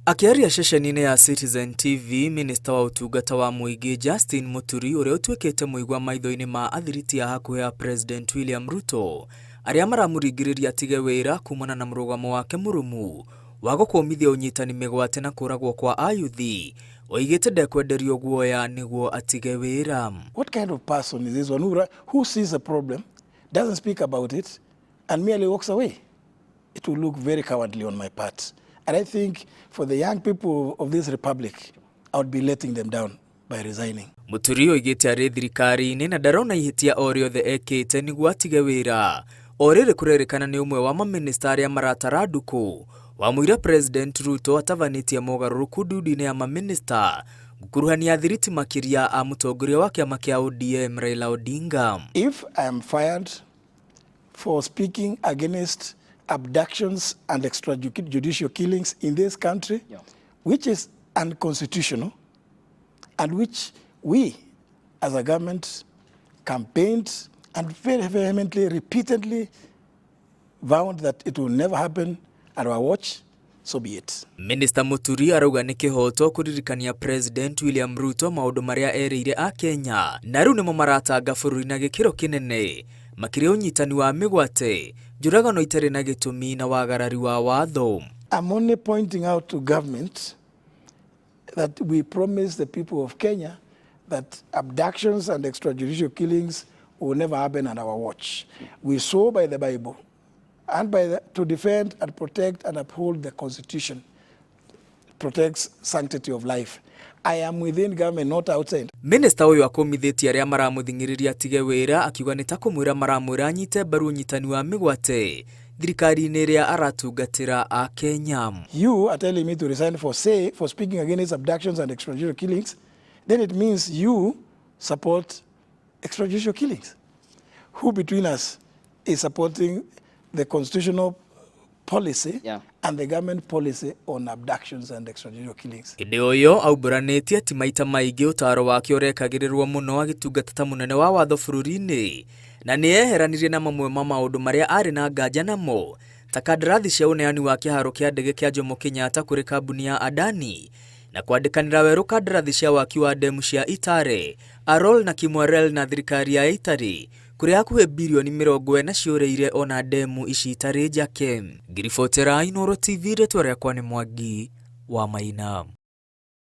Akiaria ceceni-inĩ ya Citizen TV, Minista wa Ũtungata wa Mũingĩ Justin Muturi ũrĩa ũtuĩkĩte mũigua maitho-inĩ ma athiriti a hakuhĩ ya President William Ruto arĩa maramũringĩrĩria atige wĩra kumana na mũrũgamo wake mũrũmu wa gũkũmithia ũnyitani mĩgwate na kũragwo kwa ayuthi, oigĩte ndekwenderio guoya nĩguo atige wĩra. What kind of person is this one who sees a problem, doesn't speak about it, and merely walks away? It will look very cowardly on my part. And I think for the young people of this republic, I would be letting them down by resigning. Muturi oigĩte arĩ thirikari-inĩ na ndarona ihĩtia o rĩothe ekĩte nĩguo atige wĩra. O rĩrĩ kũrerĩkana nĩ ũmwe wa mamĩnĩsta arĩa maratara ndukũ wamwĩra President Ruto atavanĩtie mogarũrũku ndudi-inĩ ya mamĩnĩsta gũkuruhania thiriti makĩria a mũtongoria wa kĩama kĩa ODM Raila Odinga. If I am fired for speaking against abductions and extrajudicial killings in this country, which is unconstitutional and which we as a government campaigned and very vehemently, repeatedly vowed that it will never happen at our watch, so be it. Minister Muturi arauga nĩ kĩhoto kũririkania President William Ruto maũndũ marĩa erĩire a Kenya na rĩu nĩmo maratanga bũrũri na gĩkĩro kĩnene makĩria ũnyitani wa mĩgwate, njũragano itarĩ na gĩtũmi na wagarari wa watho. I'm only pointing out to government that we promise the people of Kenya that abductions and extrajudicial killings will never happen at our watch. We swore by the Bible and to defend and protect and uphold the Constitution, protects sanctity of life. I am within government, not outside. Minister ũyũ akũmithĩtie arĩa maramũthingĩrĩria atige wĩra akiuga nĩ ta kũmwĩra maramwĩra anyite mbaru ũnyitani wa mĩgwate thirikari-inĩ ĩrĩa aratungatĩra a Kenya. You are telling me to resign for speaking against abductions and extrajudicial killings, then it means you support extrajudicial killings. Who between us is supporting the constitutional policy and the government policy on abductions and extrajudicial killings? Hĩndĩ ũyũ aumbũranĩtie ti maita maingĩ ũtaro wake ũrekagĩrĩrwo mũno agĩtungata ta mũnene wa watho bũrũri-inĩ na nĩ eheranirie na mamwe ma maũndũ marĩa arĩ na nganja namo ta kandarathi cia ũneani wa kĩharo kĩa ndege kĩa Jomo Kenyatta kũrĩ kambuni ya Adani na kwandĩkanĩra werũ kandarathi cia waki wa ndemu cia Itare, Arol na Kimwarel na thirikari ya Itari kũrĩ hakuhĩ bilioni 40 ciũrĩire ona ndemu ici itarĩ njake. Ngiribotera Inooro TV, rĩtwa rĩakwa nĩ Mwangi wa Maina.